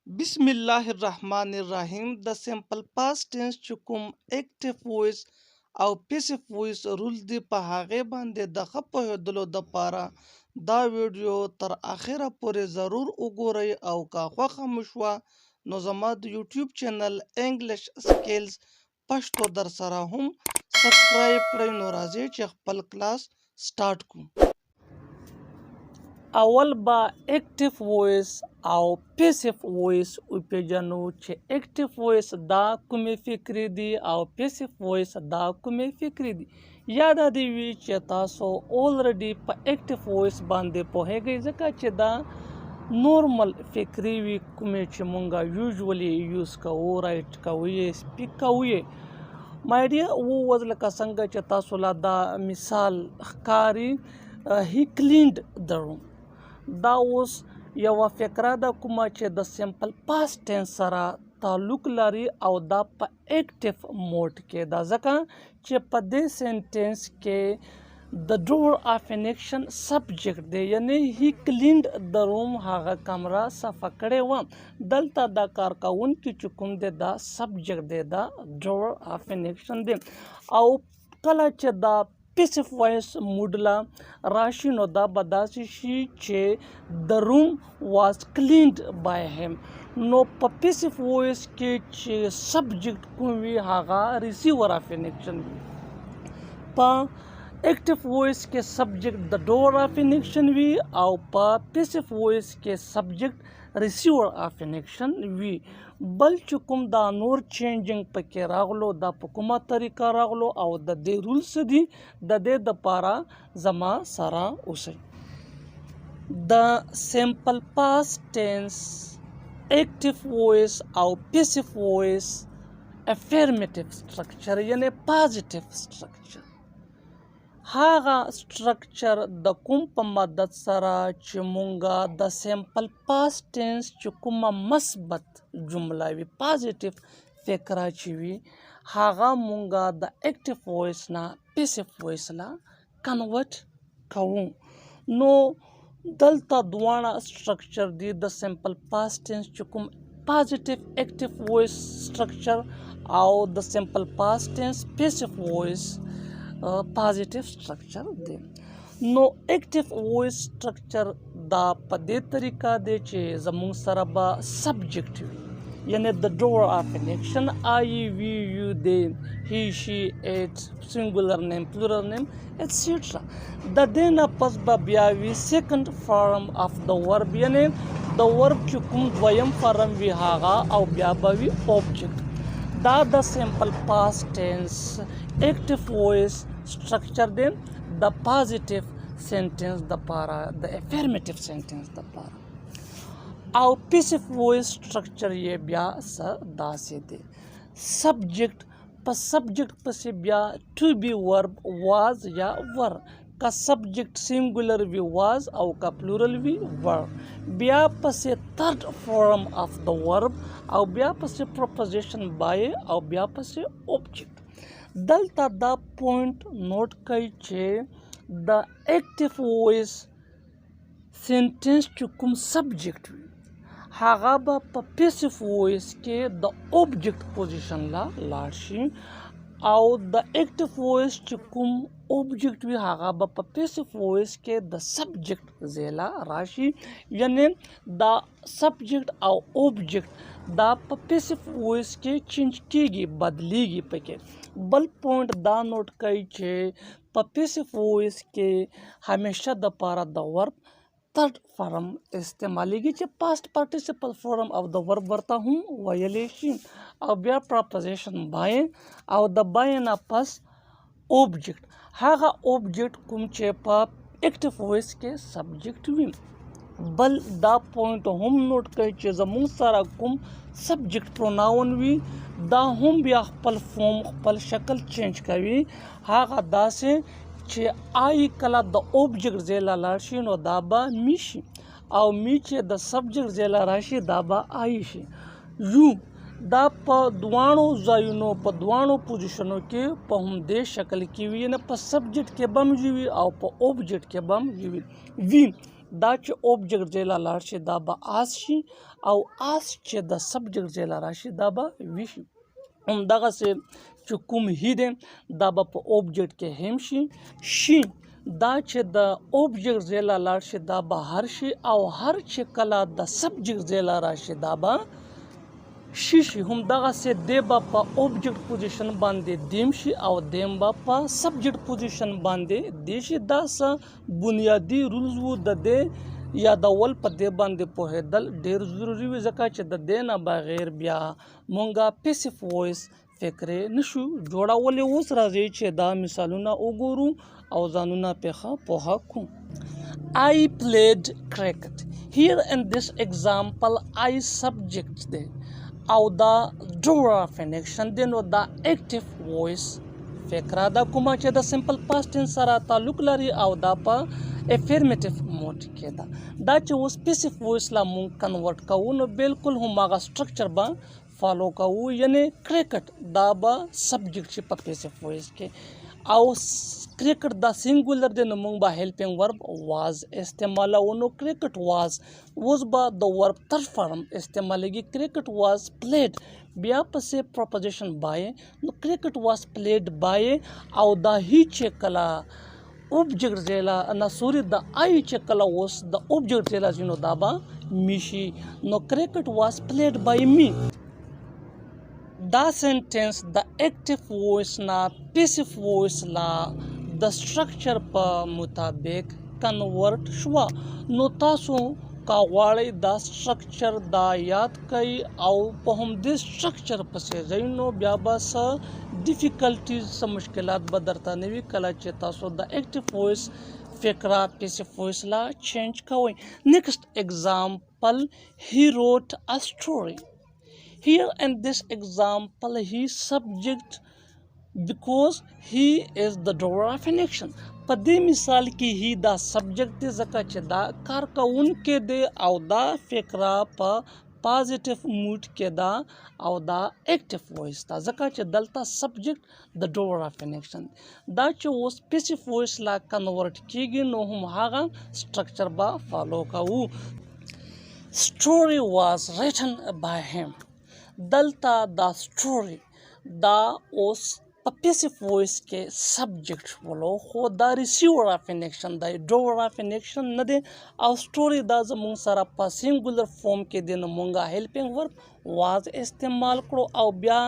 बिस्मिल्लाहिर्रहमानिर्रहीम the simple past tense چې کوم اکټیو وایس او پیسیو وایس رول دی په هغه باندې د ښه پوهېدلو دپاره دا ویډیو تر اخره پورې ضرور وګورئ او که خوښه مو شوه نو زما د یوټیوب چینل انګلیش سکیلز پښتو در سره هم سبسکرایب کړئ. نو راځئ چې خپل کلاس سٹارټ کړو. اول با اکټیو وایس او پیسیو وایس وپیژنو چې اکټیو وایس دا کومې فکرې دي او پیسیو وایس دا کومې فکرې دي. یاد دې وي چې تاسو اولریډي په اکټیو وایس باندې پوهیږئ ځکه چې دا نورمل فکرې وي کومې چې مونږ یوزولي یوز کوو، رایټ کوو یې، سپیک کوو یې. مای ډیر ووز لکه څنګه چې تاسو لا دا مثال ښکاري هی کلینډ د روم. دا اوس یوه فکره ده کومه چې د سمپل پاست ټینس سره تعلق لري او دا په اکټیو موډ کې ده، ځکه چې په دې سینټینس کې د ډور آف ان ایکشن سبجیکټ دی، یعنی هی کلینډ د روم هغه کمره صفه کړې وه. دلته دا کارکوونکي چې کوم دی دا سبجیکټ دی، دا ډور آف ان ایکشن دی. او کله چې دا پیسیو وایس موډله راشي نو دا به داسې شي چې د روم واز کلینډ بای هیم. نو په پیسیو وایس کې چې سبجیکټ کوم وي هغه ریسیور آف ان ایکشن وي. په اکټیو وایس کې سبجیکټ د ډور آف ان ایکشن وي او په پیسیو وایس کې سبجیکټ ریسیور آف ان ایکشن وي. بل چې کوم دا نور چینجنګ پکې راغلو دا په کومه طریقه راغلو او د دې رولز دي د دې دپاره زما سره اوسئ. د سمپل پاست ټینس اکټیو وایس او پیسیو وایس افرمیټیو سټرکچر یعنی پازیټیو سټرکچر، هغه سټرکچر د کوم په مدد سره چې مونږه د سمپل پاست ټینس چې کومه مثبت جمله وي، پازیټیو فکره چې وي، هغه مونږه د اکټیو وایس نه پیسیو وایس لا کنورټ کوو. نو دلته دواړه سټرکچر دي، د سمپل پاست ټینس چې کوم پازیټیو اکټیو وایس سټرکچر او د سمپل پاست ټینس پیسیو وایس پازیټیو سټرکچر دی. نو اکټیو وایس سټرکچر دا په دې طریقه دی چې زموږ سره به سبجیکټ وي، یعنی د ډور آف ان ایکشن آی وی یو دی هی شي ایټ سنګولر نیم پلورل نیم ایټسیټرا. د دې نه پس به بیا وي سیکنډ فارم آف د ورب، یعنی د ورب چې کوم دویم فارم وي هغه او بیا به وي اوبجیکټ. دا د سمپل پاست ټینس اکټیو وایس سټرکچر دی د پازیټیو سینټینس دپاره، د افرمیټیو سینټینس دپاره. او پیسیو وایس سټرکچر یې بیا څه داسې دی، سبجیکټ په سبجیکټ پسې بیا ټو بی ورب واز یا ور، که سبجیکټ سینګولر وي واز او که پلورل وي ور، بیا پسې تھرډ فارم آف د ورب او بیا پسې پروپوزیشن بای او بیا پسې اوبجیکټ. دلته دا پوینټ نوٹ کړئ چې د اکټیو وایس سینټینس چې کوم سبجیکټ وي هغه به په پیسیو وایس کې د اوبجیکټ پوزیشن لا لاړ شي، او د اکټیو وایس چې کوم اوبجیکټ وي هغه به په پیسیو وایس کې د سبجیکټ ځای لا راشي، یعنی دا سبجیکټ او اوبجیکټ دا په پیسیو وایس کې چینج کیږي، بدلیږي پکې. بل پوینټ دا نوٹ کړئ چې په پیسیو وایس کې همیشه دپاره د ورب تھرډ فارم استعمالیږي چې پاسټ پارټیسپل فارم او د ورب ورته هم ویلی شي، او بیا پروپوزیشن بای او د بای نه پس اوبجیکټ، هغه اوبجیکټ کوم چې په اکټیو وایس کې سبجیکټ وي. بل دا پوینټ هم نوٹ کړئ چې زموږ سره کوم سبجیکټ پروناون وي دا هم بیا خپل فارم خپل شکل چینج کوي، هغه داسې چې آی کله د اوبجیکټ ځای له لاړ شي نو دا به می شي، او می چې د سبجیکټ ځای له راشي دا به آی شي. یو دا په دواړو ځایونو په دواړو پوزیشنو کې په همدې شکل کې وي، نه په سبجیکټ کې به هم وي او په اوبجیکټ کې به هم وي. وي دا چې اوبجیکټ ځای له لاړ شي دا به آس شي او آس چې د سبجیکټ ځای له راشي دا به وي شي. همدغسې چې کوم هی دی دا به په اوبجیکټ کې هم شي دا چې د اوبجیکټ ځای له لاړ شي دا به هر شي او هر چې کله د سبجیکټ ځای له راشي دا به شي. همدغسې دی به په اوبجیکټ پوزیشن باندې دیم شي او دیم به په سبجیکټ پوزیشن باندې دی شي. دا څه بنیادي رولز وو د دې یادول په دې باندې پوهېدل ډېر ضروري وي ځکه چې د دې نه بغیر بیا مونږه پیسیف وایس فکرې نشو جوړولی. اوس راځي چې دا مثالونه وګورو او ځانونه پوهه کړو. I played cricket. Here in this example I subject دی او دا Johar of an action دی نو دا active voice فکره دا کومه چې د سمپل پاست ټینس سره تعلق لري او دا په افرمیټیو موډ کې ده. دا چې اوس پیسیف وایس لا مونږ کنورټ کوو نو بالکل هماغه سټرکچر به فالو کوو یعنی کرکټ دا به سبجیکټ شي په پیسیف وایس کې او کرکټ دا سینګولر دی نو مونږ به هیلپینګ ورب واز استعمالوو. نو کرکټ واز اوس به د ورب تر فارم استعمالیږي. کرکټ واز پلیډ بیا پسې پروپوزیشن بای نو کرکټ واز پلیډ بای او دا هی چې کله اوبجیکټ ځای نه سوري د آی چې کله اوس د اوبجیکټ ځای ځي نو دا به می شي. نو کرکټ واز پلیډ بای می. دا سنټنس د اکټیو وایس نه پیسیف وایس لا د سټرکچر په مطابق کنورټ شو. نو تاسو کا غواړئ دا سټرکچر دا یاد کړئ او په همدې سټرکچر پسې ځئ نو بیا به څه ډیفیکلټیز څه مشکلات به درته نه وي کله چې تاسو د اکټیو وایس فکره پیسیف وایس لا چینج کوئ. نیکسٹ example he wrote a story. Here in this example he subject because he is the doer of an action. په دې مثال کې هی دا سبجیکټ دی ځکه چې دا کار کوونکی دی او دا فکره په پازیټیو موډ کې ده او دا اکټیو وایس ده ځکه چې دلته سبجیکټ د ډور اف ان ایکشن دا چې اوس پیسیف وایس لا کنورټ کیږي نو هم هغه سټرکچر به فالو کوو. story was written by him. دلته دا سټوري دا اوس په پیسیف وایس کې سبجیکټ ولو خو دا ریسیور اف ان ایکشن دی ډور اف ان ایکشن نه دی او سټوري دا زموږ سره په سینګولر فارم کې دی نو مونږه هیلپینګ ورب واز استعمال کړو او بیا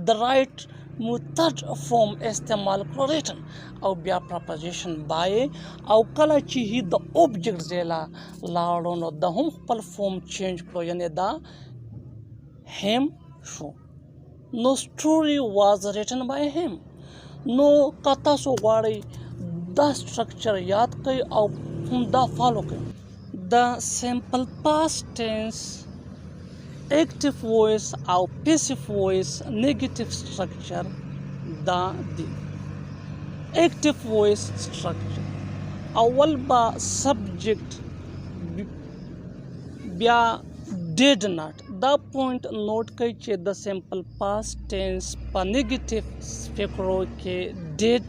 د رائټ مو تھرډ فارم استعمال کړو ریټن او بیا پرپوزیشن بای او کله چې هی د اوبجیکټ ځای لاړو نو د هم خپل فارم چینج کړو یعنی دا him شو. نو story was written by him. نو که تاسو غواړئ دا سټرکچر یاد کړئ او دا فالو کړئ. د سمپل پاست ټینس اکټیو وایس او پیسیف وایس نیگیټیو سټرکچر دا دی. اکټیو وایس سټرکچر اول با سبجیکټ بیا did not. دا پوینټ نوٹ کړئ چې د سمپل پاست ټینس په نیگیټیو فکرو کې did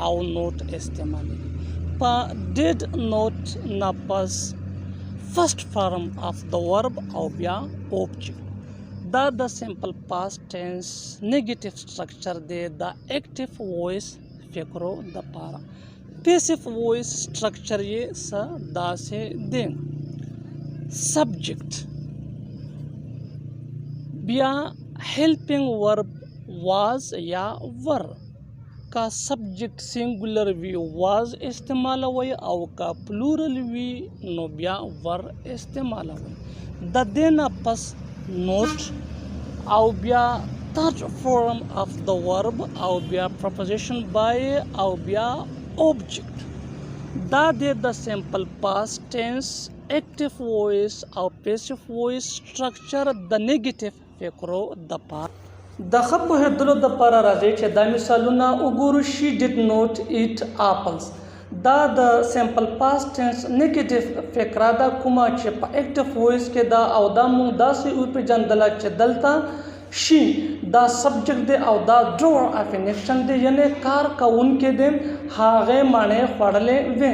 او نوٹ استعمالېږي. په did نوٹ نه پس فرسٹ فارم اف د ورب او بیا اوبجیکټ دا د سمپل پاست ټینس نیگیټیو سټرکچر دی د اکټیو وایس فکرو د پاره. پیسیف وایس سټرکچر یې څه داسې دی. سبجیکټ بیا هیلپینګ ورب واز یا ور کا سبجیکٹ سینګولر وی واز استعمالوي او کا پلورل وی نو بیا ور استعمالوي. د دې نه پس نوٹ او بیا تھرڈ فارم اف د ورب او بیا پرپوزیشن بای او بیا اوبجیکټ دا د سمپل پاست ټینس اکټیو وایس او پیسیف وایس سټرکچر د نیگیټیو فکرو د پاره د ښه پوهېدلو دپاره راځي چې دا مثالونه وګورو. شي ډیډ نوٹ ایټ اپلز دا د سمپل پاست ټینس نیگیټیو فکره ده کومه چې په اکټیو وایس کې ده او دا موږ داسې وپېژندله چې دلته شي دا سبجیکټ دی او دا ډرور اف ان ایکشن دی یعنی کار کوونکی دی هغه معنی خوړلې وي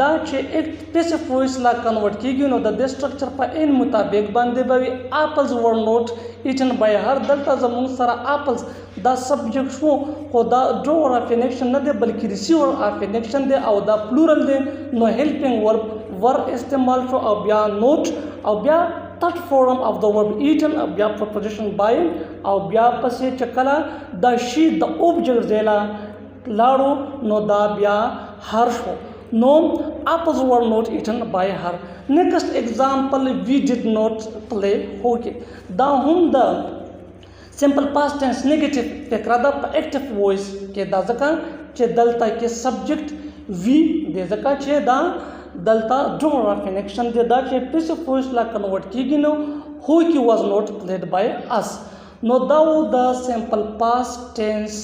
دا چې پیسیف وایس لا کنورټ کیږي نو د دې سټرکچر په ان مطابق باندې به اپلز ور نوٹ ایټن بای هر دلته زموږ سره اپلز دا سبجیکټ شو خو دا ډرور اف ان ایکشن نه دی بلکې ریسیور اف ان ایکشن دی او دا پلورل دی نو هیلپینګ ورب ور استعمال شو او بیا نوٹ او بیا third form of the verb eaten بیا preposition by او بیا پسې چې کله دا شي د object ځای لاړو نو دا بیا هر شو نو apples were not eaten by her. Next example, we did not play hockey. دا هم د simple past tense negative فکره ده په active voice کې دا ځکه چې دلته کې subject we دی ځکه چې دا دلته ډرور اف ان ایکشن دی دا چې پیسیف وایس لا کنورټ کیږي نو hockey was not played by us. نو دا و د simple past tense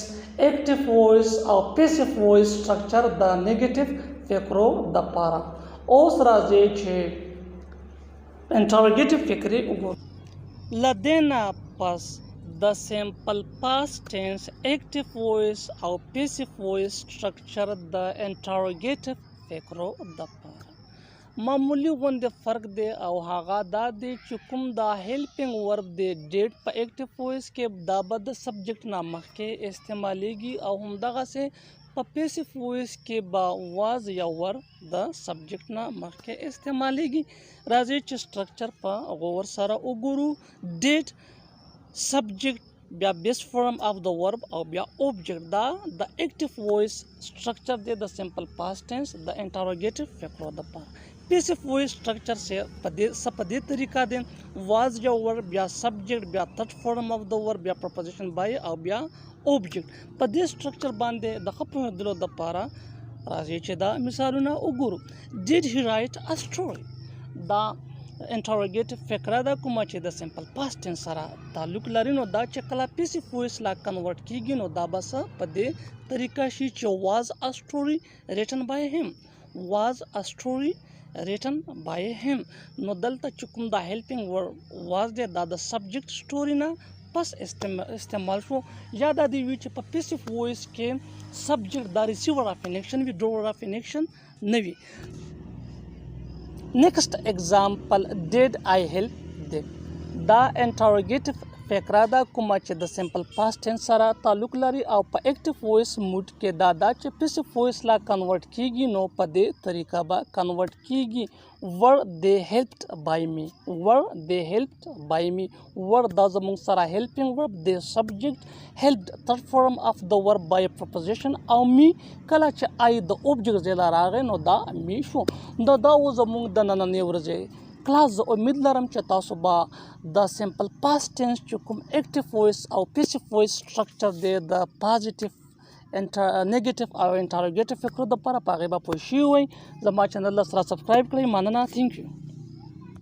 active voice او passive voice structure د negative فکرو د پاره. اوس راځي چې انټروګیټیو فکرې وګورو. لدینا پس د سمپل پاست ټینس اکټیو وایس او پیسیو وایس سټرکچر د انټروګیټیو فکرو د پاره معمولی غوندې فرق دی او هغه دا دی چې کوم دا هیلپینګ ورب دی ډیټ په اکټیو وایس کې دا به د سبجیکټ نه مخکې استعمالیږي او همدغسې په پیسیف وایس کې با واز یا ور د سبجیکټ نه مخکې استعمالیږي. راځي چې سټرکچر په غور سره وګورو. ډیټ سبجیکټ بیا بیس فارم اف د ورب او بیا اوبجیکټ دا د اکټیو وایس سټرکچر دی د سمپل پاست ټینس د انټروګیټیو فکرو د پاره. پیسیف وایس سټرکچر سے په دې طریقه دی واز یا ور بیا سبجیکټ بیا تھرڈ فارم اف د ورب بیا پرپوزیشن بای او بیا اوبجیکټ په دې سټرکچر باندې د خپل دلو د پاره راځي چې دا مثالونه وګورو. ډیډ هی رائټ ا سټوري دا انټروګیټیو فکره ده کومه چې د سمپل پاست ټینس سره تعلق لري نو دا چې کله پیسیف وایس لا کنورټ کیږي نو دا بس په دې طریقه شي چې واز ا سټوري ریټن بای هیم واز ا سټوري ریټن بای هیم نو دلته چې کوم دا هیلپینګ واز دی دا د سبجیکټ سټوري نه پس استعمال شو یا دا دی وی چې په پیسیف وایس کې سبجیکټ دا ریسیور اف ان ایکشن وی ډرور اف ان ایکشن نه وي. نیکسٹ ایگزامپل ډیډ آی هیلپ دی دا انټروګیټیو فکره ده کومه چې د سمپل پاست ټینس سره تعلق لري او په اکټیو وایس موډ کې دا چې پیسیف وایس لا کنورټ کیږي نو په دې طریقه به کنورټ کیږي. ور دے هیلپډ بای می ور دے هیلپډ بای می ور دا زموږ سره هیلپینګ ورب دی سبجیکټ هیلپډ تھرډ فارم اف د ورب بای پرپوزیشن او می کله چې آی د اوبجیکټ ځای لا راغی نو دا می شو. دا و زموږ د نننۍ ورځې کلاس. زه امید لرم چې تاسو به د سمپل پاست ټینس چې کوم اکټیو وایس او پیسیف وایس سټرکچر دی د پازیټیو نیگیټیو او انټروګیټیو فکرو د لپاره په هغې به پوه شوي وئ. زما چینل سره سبسکرایب کړئ. مننه. تھینک یو.